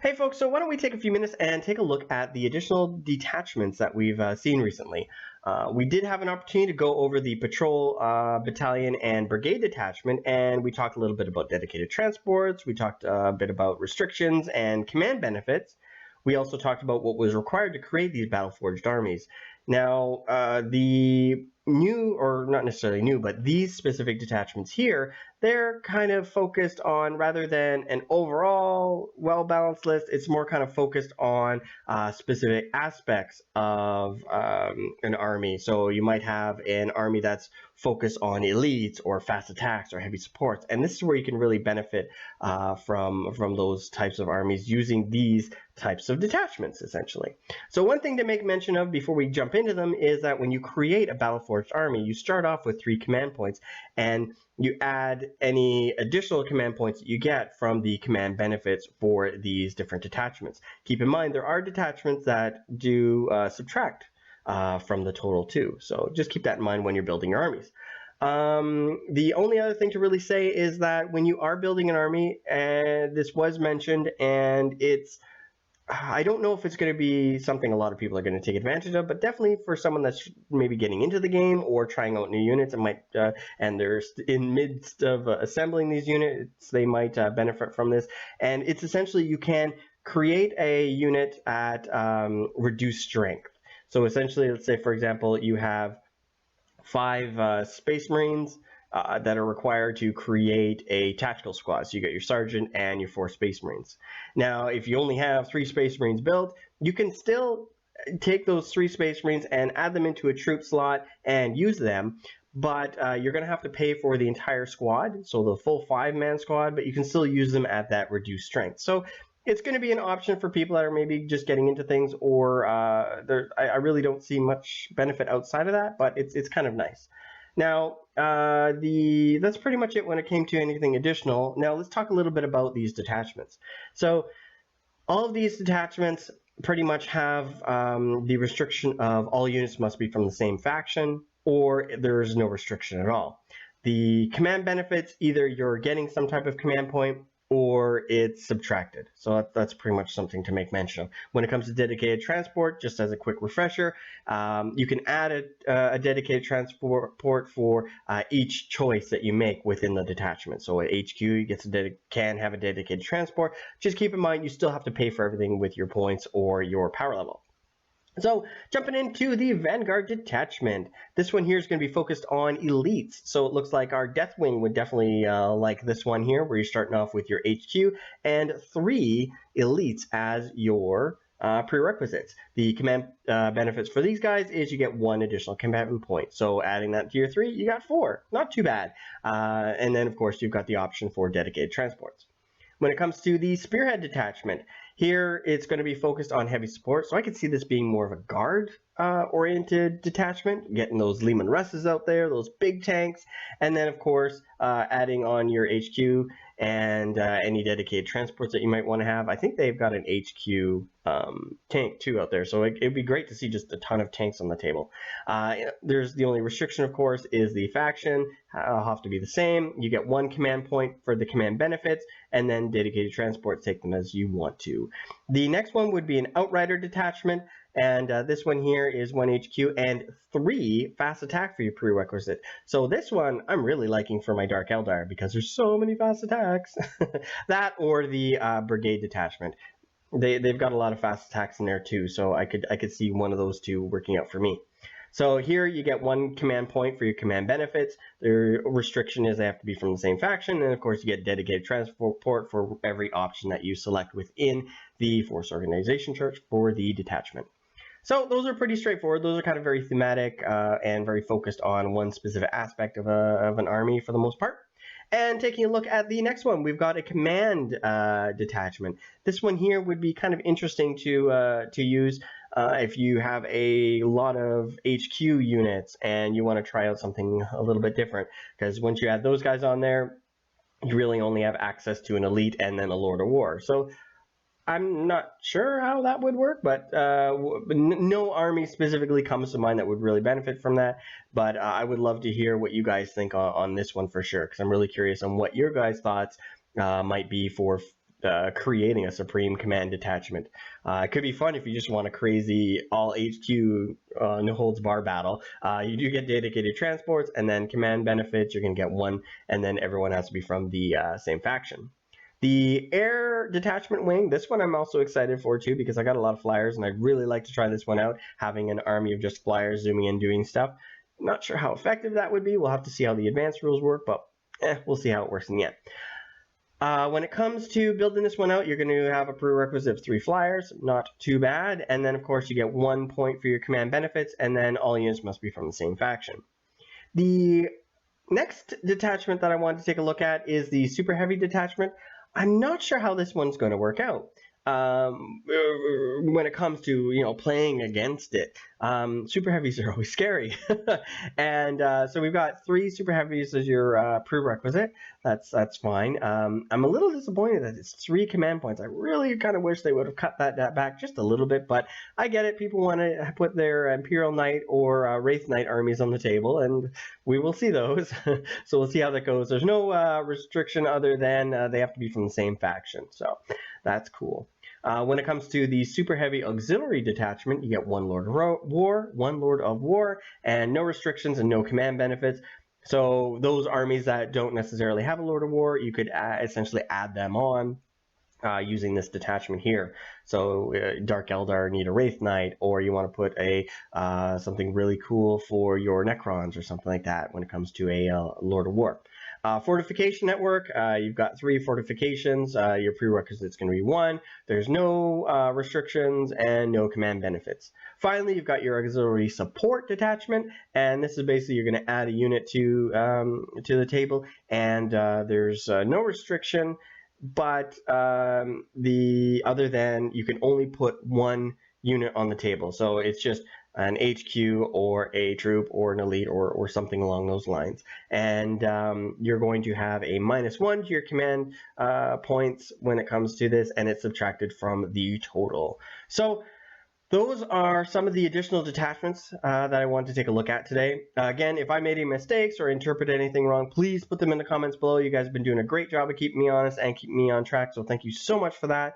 Hey folks, so why don't we take a few minutes and take a look at the additional detachments that we've seen recently. We did have an opportunity to go over the patrol, battalion, and brigade detachment, and we talked a little bit about dedicated transports, we talked a bit about restrictions and command benefits. We also talked about what was required to create these battle-forged armies. Now, the new, or not necessarily new, but these specific detachments here, they're kind of focused on, rather than an overall well-balanced list, it's more kind of focused on specific aspects of an army. So you might have an army that's focused on elites or fast attacks or heavy supports, and this is where you can really benefit from those types of armies using these types of detachments, essentially. So one thing to make mention of before we jump into them is that when you create a battle-forged army, you start off with 3 command points, and you add any additional command points that you get from the command benefits for these different detachments. Keep in mind, there are detachments that do subtract from the total too, so just keep that in mind when you're building your armies. The only other thing to really say is that when you are building an army, and this was mentioned, and I don't know if it's going to be something a lot of people are going to take advantage of, but definitely for someone that's maybe getting into the game or trying out new units, it might, and they're in midst of assembling these units, they might benefit from this. And it's essentially, you can create a unit at reduced strength. So essentially, let's say, for example, you have 5 Space Marines that are required to create a tactical squad. So you got your sergeant and your 4 Space Marines. Now, if you only have 3 Space Marines built, you can still take those 3 Space Marines and add them into a troop slot and use them, but you're going to have to pay for the entire squad, so the full 5-man squad, but you can still use them at that reduced strength. So it's going to be an option for people that are maybe just getting into things, or I really don't see much benefit outside of that, but it's kind of nice. Now, that's pretty much it when it came to anything additional. Now, let's talk a little bit about these detachments. So, all of these detachments pretty much have the restriction of all units must be from the same faction, or there's no restriction at all. The command benefits, either you're getting some type of command point, or it's subtracted. So that's pretty much something to make mention of. When it comes to dedicated transport, just as a quick refresher, you can add a dedicated transport for each choice that you make within the detachment. So at HQ, you can have a dedicated transport. Just keep in mind, you still have to pay for everything with your points or your power level. So, jumping into the Vanguard detachment. This one here is going to be focused on elites. So it looks like our Death Wing would definitely like this one here, where you're starting off with your HQ and 3 elites as your prerequisites. The command benefits for these guys is you get 1 additional command point. So adding that to your 3, you got 4. Not too bad. And then, of course, you've got the option for dedicated transports. When it comes to the Spearhead detachment, here it's going to be focused on heavy support, so I could see this being more of a guard-oriented detachment, getting those Lehman Russes out there, those big tanks, and then of course adding on your HQ and any dedicated transports that you might want to have. I think they've got an HQ tank too out there, so it'd be great to see just a ton of tanks on the table. There's the only restriction, of course, is the faction. I'll have to be the same. You get 1 command point for the command benefits, and then dedicated transports, take them as you want to. The next one would be an Outrider detachment, and this one here is 1 HQ and 3 fast attack for your prerequisite. So this one I'm really liking for my Dark Eldar because there's so many fast attacks. That or the brigade detachment. They've got a lot of fast attacks in there too, so I could see one of those 2 working out for me. So here you get 1 command point for your command benefits. Their restriction is they have to be from the same faction, and of course you get dedicated transport for every option that you select within the force organization chart for the detachment. So those are pretty straightforward. Those are kind of very thematic and very focused on one specific aspect of an army for the most part. And taking a look at the next one, we've got a command detachment. This one here would be kind of interesting to use if you have a lot of HQ units and you want to try out something a little bit different. Because once you add those guys on there, you really only have access to an elite and then a Lord of War. So I'm not sure how that would work, but no army specifically comes to mind that would really benefit from that. But I would love to hear what you guys think on this one for sure, because I'm really curious on what your guys' thoughts might be for creating a Supreme Command detachment. It could be fun if you just want a crazy all HQ no holds bar battle. You do get dedicated transports, and then command benefits. You're going to get one, and then everyone has to be from the same faction. The Air Detachment Wing, this one I'm also excited for too, because I got a lot of flyers and I'd really like to try this one out, having an army of just flyers zooming in doing stuff. Not sure how effective that would be. We'll have to see how the advanced rules work, but we'll see how it works in the end. When it comes to building this one out, you're going to have a prerequisite of 3 flyers, not too bad, and then of course you get 1 point for your command benefits, and then all units must be from the same faction. The next detachment that I want to take a look at is the Super Heavy Detachment. I'm not sure how this one's going to work out when it comes to playing against it. Super heavies are always scary, and so we've got 3 super heavies as your prerequisite. That's fine. I'm a little disappointed that it's 3 command points. I really kind of wish they would have cut that back just a little bit, but I get it. People want to put their Imperial Knight or Wraith Knight armies on the table, and we will see those. So we'll see how that goes. There's no restriction other than they have to be from the same faction, so that's cool. When it comes to the Super Heavy Auxiliary Detachment, you get 1 Lord of War, and no restrictions and no command benefits. So those armies that don't necessarily have a Lord of War, you could essentially add them on using this detachment here. So Dark Eldar need a Wraith Knight, or you want to put a something really cool for your Necrons or something like that when it comes to a Lord of War. Fortification network, you've got 3 fortifications. Your prerequisite is going to be 1. There's no restrictions and no command benefits. Finally, you've got your auxiliary support detachment, and this is basically you're going to add a unit to the table, and there's no restriction, but other than you can only put 1 unit on the table. So it's just an HQ or a troop or an elite or something along those lines. And you're going to have a -1 to your command points when it comes to this, and it's subtracted from the total. So those are some of the additional detachments that I wanted to take a look at today. Again, if I made any mistakes or interpreted anything wrong, please put them in the comments below. You guys have been doing a great job of keeping me honest and keeping me on track, so thank you so much for that.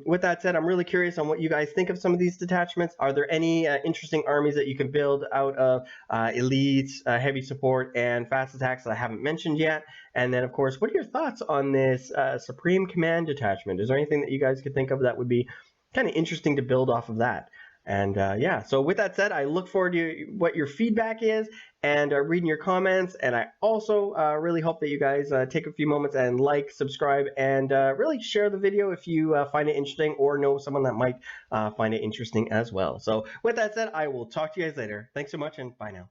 With that said, I'm really curious on what you guys think of some of these detachments. Are there any interesting armies that you can build out of elites, heavy support, and fast attacks that I haven't mentioned yet? And then, of course, what are your thoughts on this Supreme Command detachment? Is there anything that you guys could think of that would be kind of interesting to build off of that? And yeah, so with that said, I look forward to what your feedback is and reading your comments. And I also really hope that you guys take a few moments and like, subscribe, and really share the video if you find it interesting or know someone that might find it interesting as well. So with that said, I will talk to you guys later. Thanks so much, and bye now.